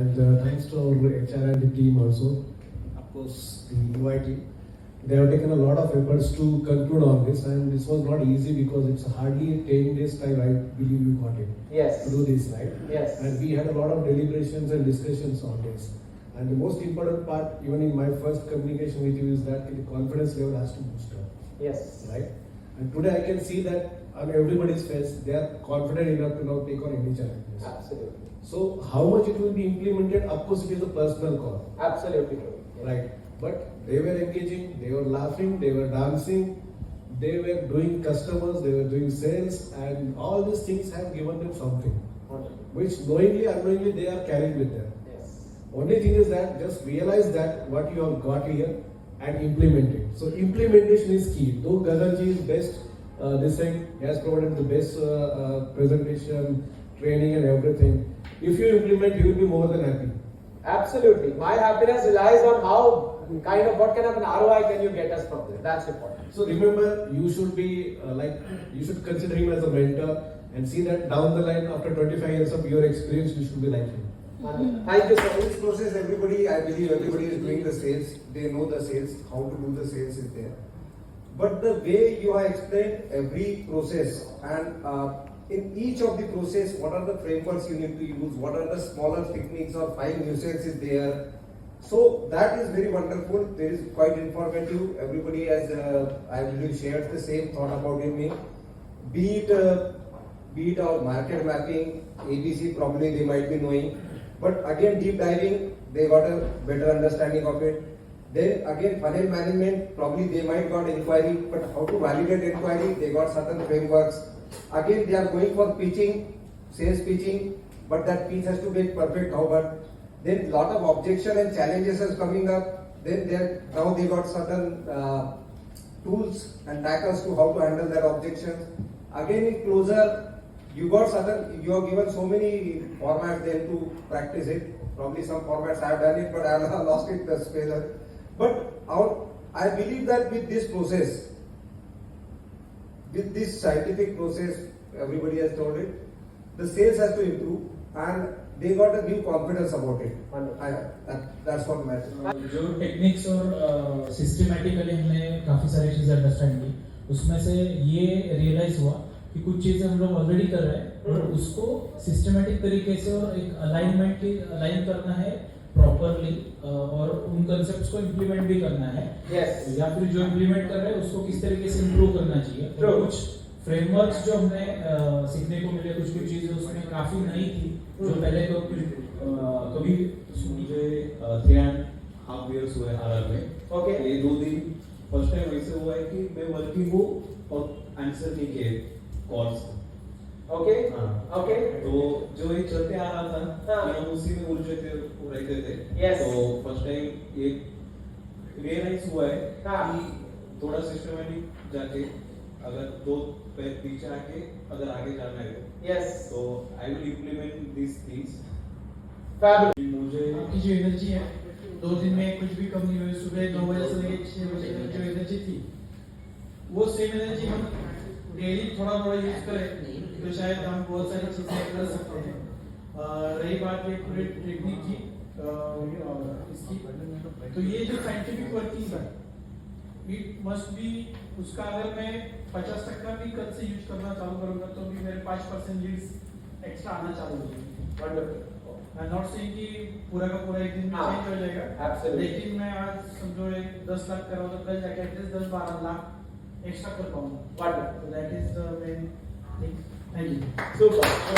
and thanks to our HR and the team also, of course the UI team. They have taken a lot of efforts to conclude on this, and this was not easy because it's hardly 10 days time, I believe you got it. Yes. To do this, right? Yes. And we had a lot of deliberations and discussions on this. And the most important part, even in my first communication with you, is that the confidence level has to boost up. Yes. Right? And today I can see that on everybody's face, they are confident enough to now take on any challenges. Absolutely. So how much it will be implemented, of course it is a personal call. Absolutely true. Right. But they were engaging, they were laughing, they were dancing, they were doing customers, they were doing sales, and all these things have given them something, Wonderful. which knowingly, unknowingly they are carrying with them. Yes. Only thing is that just realize that what you have got here and implement it. So implementation is key. Though Gaganji is best, this thing, he has provided the best presentation, training and everything. If you implement, you will be more than happy. Absolutely. My happiness relies on how what kind of an ROI can you get us from this. That's important. So remember, you should be you should consider him as a mentor and see that down the line, after 25 years of your experience, you should be like him. Thank you so In much. this process, I believe everybody is doing the sales. They know the sales, how to do the sales is there. But the way you have explained every process, and in each of the process, what are the frameworks you need to use, what are the smaller techniques or 5 nuisances there. So that is very wonderful. There is quite informative. Everybody has, I believe, shared the same thought about me. Be it our market mapping, ABC, probably they might be knowing. But again, deep diving, they got a better understanding of it. Then again, funnel management, probably they might got inquiry, but how to validate inquiry, they got certain frameworks. Again, they are going for pitching, sales pitching, but that pitch has to be perfect. How but then lot of objection and challenges is coming up. Then now they got certain tools and tackles to how to handle that objections. Again, in closer, you have given so many formats then to practice it. Probably some formats I have done it, but I have lost it the space. But I believe that with this process, with this scientific process, everybody has told it, the sales has to improve and they got a new confidence about it. That's what matters. जो techniques और systematically हमने काफी सारी चीजें understand की, उसमें से ये रियलाइज हुआ कि कुछ चीजें हम लोग ऑलरेडी कर रहे हैं और उसको सिस्टमैटिक तरीके से और एक अलाइन करना है प्रॉपरली, और उन कॉन्सेप्ट्स को इम्प्लीमेंट भी करना है. Yes. या फिर जो इम्प्लीमेंट कर रहे हैं उसको किस तरीके से इम्प्रूव करना चाहिए. तो कुछ फ्रेमवर्क्स जो हमें सीखने को मिले, कुछ चीजें उसमें काफी नई थी जो पहले तो कभी मुझे 3.5 years हुए RR में. Okay. ये 2 दिन फर्स्ट टाइम ऐसे हुआ है कि मैं वर्किंग हूँ और आंसर नहीं किए कॉल्स. Okay. हाँ. Okay. तो जो ये चलते आ रहा था, हाँ. हम उसी में उलझे रहते थे. Yes. तो फर्स्ट टाइम ये रियलाइज हुआ है हाँ. कि थोड़ा सिस्टमैटिक जाके अगर 2 पैर पीछे आके अगर आगे जाना है Yes. तो I will implement this things. Fabulous. मुझे आपकी जो एनर्जी है 2 दिन में कुछ भी कम नहीं हुई. सुबह 9 बजे से लेकर 6 बजे तक जो एनर्जी थी, वो सेम एनर्जी हम डेली थोड़ा यूज करें तो शायद हम बहुत सारी चीजें कर सकते हैं. रही बात ये पूरी टेक्निक की इसकी, तो ये जो साइंटिफिक वर्किंग है, इट मस्ट बी, उसका अगर मैं 50% भी कल से यूज करना चालू करूंगा तो भी मेरे 5% लीड्स एक्स्ट्रा आना चालू हो जाएगी. Wonderful. आई नॉट सेइंग कि पूरा का पूरा एक दिन में हाँ. चेंज हो जाएगा. Absolutely. लेकिन मैं आज समझो एक 10 लाख कर रहा हूं तो कल जाके एटलीस्ट 10-12 लाख एक्स्ट्रा कर पाऊंगा. Wonderful. So that is the main thing. Thank you. Super.